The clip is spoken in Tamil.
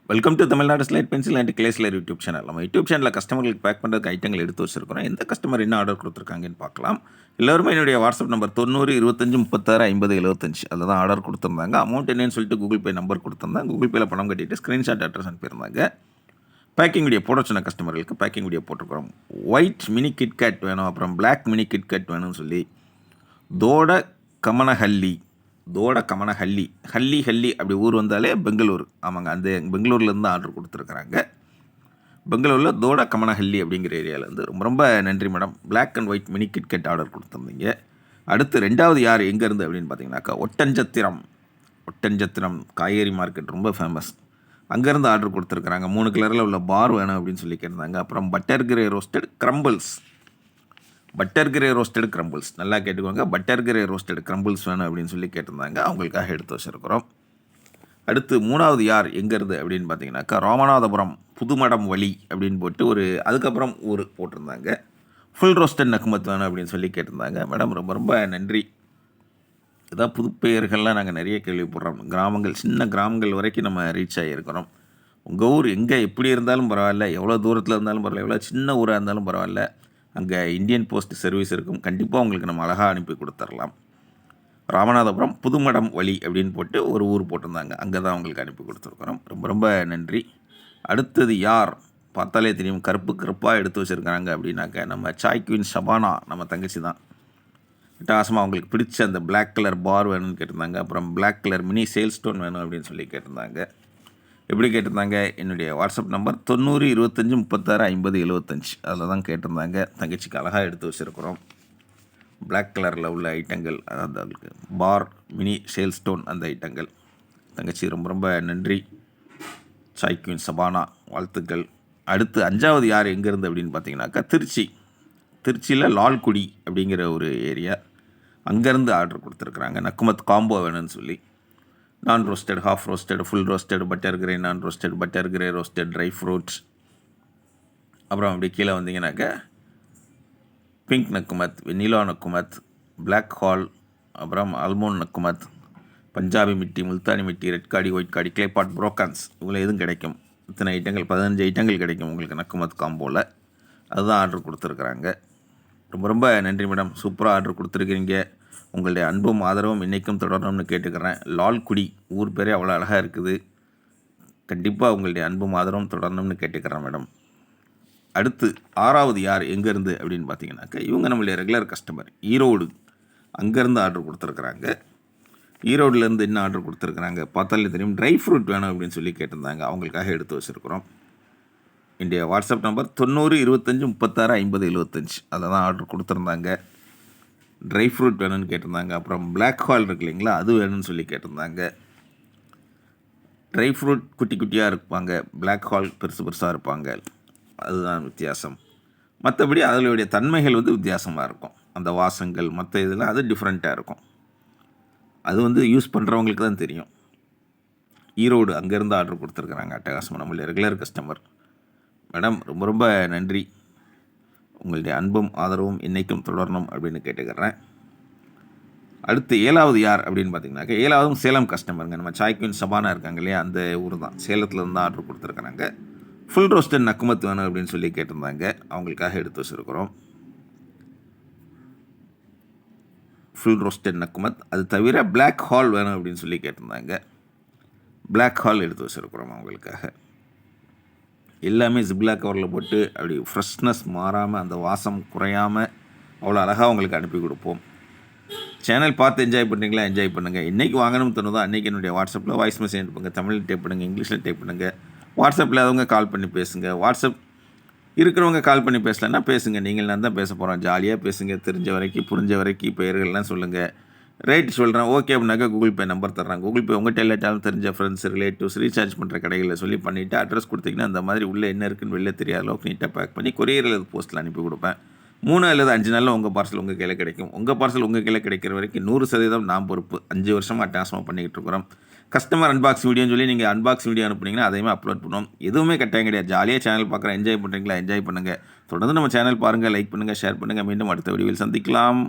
Welcome to Tamil Nadu slate pencil and clay slate YouTube channel. நம்ம யூடியூப் சேனலில் கஸ்டமர்களுக்கு பேக் பண்ணுறதுக்கு ஐட்டங்கள் எடுத்து வச்சிருக்கிறோம். எந்த கஸ்டமர் என்ன ஆர்டர் கொடுத்துருக்காங்கன்னு பார்க்கலாம். எல்லோருமே என்னுடைய வாட்ஸ்அப் நம்பர் 90 25 36 50 75 அதில் தான் ஆர்டர் கொடுத்துருந்தாங்க. அமௌண்ட் என்னன்னு சொல்லிட்டு கூகுள் பே நம்பர் கொடுத்துருந்தாங்க. கூகுள் பேயில் பணம் கட்டிட்டு ஸ்க்ரீன்ஷாட் அட்ரஸ் அனுப்பியிருந்தாங்க. பேக்கிங் வீடியோ போட சொன்ன கஸ்டமர்களுக்கு பேக்கிங் வீடியோ போட்டிருக்கிறோம். ஒயிட் மினி கிட்கேட் வேணும், அப்புறம் பிளாக் மினி கிட்கேட் வேணும்னு சொல்லி தோட கமனஹல்லி ஹல்லி அப்படி ஊர் வந்தாலே பெங்களூர். ஆமாங்க, அந்த பெங்களூர்லேருந்து ஆர்டர் கொடுத்துருக்குறாங்க. பெங்களூரில் தோட கமனஹல்லி அப்படிங்கிற ஏரியாவிலேருந்து. ரொம்ப ரொம்ப நன்றி madam. Black and white mini KitKat order கொடுத்துருந்தீங்க. அடுத்து ரெண்டாவது யார் எங்கேருந்து அப்படின்னு பார்த்தீங்கன்னாக்கா ஒட்டஞ்சத்திரம் காய்கறி மார்க்கெட் ரொம்ப ஃபேமஸ். அங்கேருந்து ஆர்டர் கொடுத்துருக்குறாங்க. 3 கலரில் உள்ள பார் வேணும் அப்படின்னு சொல்லி கேட்டிருந்தாங்க. அப்புறம் பட்டர் கிரே ரோஸ்டட் கிரம்பிள்ஸ் நல்லா கேட்டுக்கோங்க. பட்டர் கிரே ரோஸ்டட் கிரம்பிள்ஸ் வேணும் அப்படின்னு சொல்லி கேட்டிருந்தாங்க. அவங்களுக்காக எடுத்து வச்சுருக்கிறோம். அடுத்து மூணாவது யார் எங்கேருந்து அப்படின்னு பார்த்தீங்கன்னாக்கா ராமநாதபுரம் புதுமடம் வழி அப்படின்னு போட்டு அதுக்கப்புறம் ஊர் போட்டிருந்தாங்க. ஃபுல் ரோஸ்டட் நக்குமத் வேணும் அப்படின்னு சொல்லி கேட்டிருந்தாங்க. மேடம் ரொம்ப ரொம்ப நன்றி. இதான் புது பெயர்கள்லாம் நாங்கள் நிறைய கேள்விப்படுறோம். சின்ன கிராமங்கள் வரைக்கும் நம்ம ரீச் ஆகியிருக்கிறோம். உங்கள் ஊர் எங்கே எப்படி இருந்தாலும் பரவாயில்ல, எவ்வளோ தூரத்தில் இருந்தாலும் பரவாயில்ல, எவ்வளோ சின்ன ஊராக இருந்தாலும் பரவாயில்ல, அங்கே இந்தியன் போஸ்ட் சர்வீஸ் இருக்கும். கண்டிப்பாக உங்களுக்கு நம்ம அழகாக அனுப்பி கொடுத்துடலாம். ராமநாதபுரம் புதுமடம் வழி அப்படின்னு போட்டு ஒரு ஊர் போட்டிருந்தாங்க. அங்கே தான் உங்களுக்கு அனுப்பி கொடுத்துருக்குறோம். ரொம்ப ரொம்ப நன்றி. அடுத்தது யார் பார்த்தாலே தெரியும், கருப்பாக எடுத்து வச்சுருக்காங்க அப்படின்னாக்க நம்ம சாய் குயின் ஷபானா, நம்ம தங்கச்சி தான். விட்டாசமாக அவங்களுக்கு பிடிச்ச அந்த பிளாக் கலர் பார் வேணும்னு கேட்டிருந்தாங்க. அப்புறம் black colour mini shale stone வேணும் அப்படின்னு சொல்லி கேட்டிருந்தாங்க. எப்படி கேட்டிருந்தாங்க, என்னுடைய வாட்ஸ்அப் நம்பர் 90 25 36 50 75 அதில் தான் கேட்டிருந்தாங்க. தங்கச்சிக்கு அழகாக எடுத்து வச்சுருக்குறோம். பிளாக் கலரில் உள்ள ஐட்டங்கள், அதாவது அவங்களுக்கு பார் மினி சேல் ஸ்டோன் அந்த ஐட்டங்கள். தங்கச்சி ரொம்ப ரொம்ப நன்றி. சாய் குயின் சபானா, வாழ்த்துக்கள். அடுத்து அஞ்சாவது யார் எங்கேருந்து அப்படின்னு பார்த்தீங்கன்னாக்கா திருச்சியில் லால்குடி அப்படிங்கிற ஒரு ஏரியா. அங்கேருந்து ஆர்டர் கொடுத்துருக்குறாங்க. நக்குமத் காம்போ வேணும்னு சொல்லி. Non roasted, half roasted, full roasted, butter grey non roasted, butter grey roasted, dry fruits. அப்புறம் அப்படி கீழே வந்தீங்கன்னாக்கா பிங்க் நக்குமத், வெண்ணிலா நக்குமத், பிளாக் ஹால், அப்புறம் அல்மோன் நக்குமத், பஞ்சாபி மிட்டி, முல்தானி மிட்டி, ரெட் காடி, ஒயிட் காடி, கிளேபாட், புரோக்கான்ஸ், இவ்வளோ எதுவும் கிடைக்கும். இத்தனை ஐட்டங்கள் 15 ஐட்டங்கள் கிடைக்கும் உங்களுக்கு நக்குமத் காம்போவில். அதுதான் ஆர்டர் கொடுத்துருக்குறாங்க. ரொம்ப ரொம்ப நன்றி மேடம். சூப்பராக ஆர்டர் கொடுத்துருக்கிறீங்க. உங்களுடைய அன்பும் ஆதரவும் இன்றைக்கும் தொடரணும்னு கேட்டுக்கிறேன். லால்குடி ஊர் பேரே அவ்வளோ அழகாக இருக்குது. கண்டிப்பாக உங்களுடைய அன்பும் ஆதரவும் தொடரணும்னு கேட்டுக்கிறேன் மேடம். அடுத்து ஆறாவது யார் எங்கேருந்து அப்படின்னு பார்த்தீங்கன்னாக்கா இவங்க நம்மளுடைய ரெகுலர் கஸ்டமர், ஈரோடு. அங்கேருந்து ஆர்டர் கொடுத்துருக்குறாங்க. ஈரோடுலேருந்து என்ன ஆர்டர் கொடுத்துருக்குறாங்க பார்த்தாலே தெரியும். ட்ரை ஃப்ரூட் வேணும் அப்படின்னு சொல்லி கேட்டிருந்தாங்க. அவங்களுக்காக எடுத்து வச்சுருக்குறோம். என்னுடைய வாட்ஸ்அப் நம்பர் 90 25 36 50 75 அதில் தான் ஆர்டர் கொடுத்துருந்தாங்க. ட்ரை ஃப்ரூட் வேணும்னு கேட்டிருந்தாங்க. அப்புறம் பிளாக் ஹால் இருக்கு இல்லைங்களா, அது வேணும்னு சொல்லி கேட்டிருந்தாங்க. ட்ரை ஃப்ரூட் குட்டி குட்டியாக இருப்பாங்க, பிளாக் ஹால் பெருசாக இருப்பாங்க. அதுதான் வித்தியாசம். மற்றபடி அதனுடைய தன்மைகள் வித்தியாசமாக இருக்கும். அந்த வாசங்கள் மற்ற இதெல்லாம் அது டிஃப்ரெண்ட்டாக இருக்கும். அது யூஸ் பண்ணுறவங்களுக்கு தான் தெரியும். ஈரோடு அங்கேருந்து ஆர்டர் கொடுத்துருக்குறாங்க. அட்டகாசம், நம்மளுடைய ரெகுலர் கஸ்டமர். மேடம் ரொம்ப ரொம்ப நன்றி. உங்களுடைய அன்பும் ஆதரவும் இன்றைக்கும் தொடரணும் அப்படின்னு கேட்டுக்கிறேன். அடுத்து ஏழாவது யார் அப்படின்னு பார்த்தீங்கன்னாக்கா ஏழாவதும் சேலம் கஸ்டமருங்க. நம்ம சாய் குயின் சபானா இருக்காங்க இல்லையா, அந்த ஊர் தான். சேலத்தில் இருந்து ஆர்டர் கொடுத்துருக்குறாங்க. ஃபுல் ரோஸ்டட் நக்குமத் வேணும் அப்படின்னு சொல்லி கேட்டிருந்தாங்க. அவங்களுக்காக எடுத்து வச்சுருக்கிறோம். ஃபுல் ரோஸ்டட் நக்குமத், அது தவிர பிளாக் ஹால் வேணும் அப்படின்னு சொல்லி கேட்டிருந்தாங்க. பிளாக் ஹால் எடுத்து வச்சுருக்கிறோம் அவங்களுக்காக. எல்லாமே ஜிப்லாக் கவரில் போட்டு அப்படி ஃப்ரெஷ்னஸ் மாறாமல், அந்த வாசம் குறையாமல் அவ்வளோ அழகாக உங்களுக்கு அனுப்பி கொடுப்போம். சேனல் பார்த்து என்ஜாய் பண்ணுறீங்களா? என்ஜாய் பண்ணுங்கள். இன்றைக்கி வாங்கணும்னு தோணுதோ அன்றைக்கி என்னுடைய வாட்ஸ்அப்பில் வாய்ஸ் மெசேஜ் அனுப்புங்க. தமிழில் டைப் பண்ணுங்கள், இங்கிலீஷில் டைப் பண்ணுங்கள். வாட்ஸ்அப்பில் அவங்க கால் பண்ணி பேசுங்க. வாட்ஸ்அப் இருக்கிறவங்க கால் பண்ணி பேசலைன்னா பேசுங்க. நீங்கள் நான் தான் பேச போகிறோம். ஜாலியாக பேசுங்க. தெரிஞ்ச வரைக்கும் புரிஞ்ச வரைக்கும் பெயர்கள்லாம் சொல்லுங்கள். ரேட் சொல்கிறேன், ஓகே அப்படின்னாக்கா கூகுள் பே நம்பர் தர்றாங்க. கூகுள் பே உங்கள்கிட்ட இல்லாட்டாலும் தெரிஞ்ச ஃப்ரெண்ட்ஸ், ரிலேட்டிவ்ஸ், ரீசார்ஜ் பண்ணுற கடைகளில் சொல்லி பண்ணிவிட்டு அட்ரஸ் கொடுத்தீங்கன்னா அந்த மாதிரி உள்ளே என்ன இருக்குன்னு வெளில தெரியாத அளவுக்கு நீட்டாக பேக் பண்ணி கொரியர் அல்லது போஸ்ட்டில் அனுப்பி கொடுப்பேன். 3 அல்லது 5 நாளில் உங்கள் பார்சல் உங்கள் கையில் கிடைக்கும். உங்கள் பார்சல் உங்கள் கையில் கிடைக்கிற வரைக்கும் 100% நான் பொறுப்பு. 5 வருஷமாக அட்டகாசமாக பண்ணிக்கிட்டு இருக்கிறோம். கஸ்டமர் அன்பாக்ஸ் வீடியோன்னு சொல்லி நீங்கள் அன்பாக்ஸ் வீடியோ அனுப்புனீங்கன்னா அதையுமே அப்லோட் பண்ணுவோம். எதுவுமே கட்டாயம் கிடையாது. ஜாலியாக சேனல் பார்க்குறேன். என்ஜாய் பண்ணுறீங்களா? என்ஜாய் பண்ணுங்கள். தொடர்ந்து நம்ம சேனல் பாருங்கள், லைக் பண்ணுங்கள், ஷேர் பண்ணுங்கள். மீண்டும் அடுத்த வீடியோவில் சந்திக்கலாம்.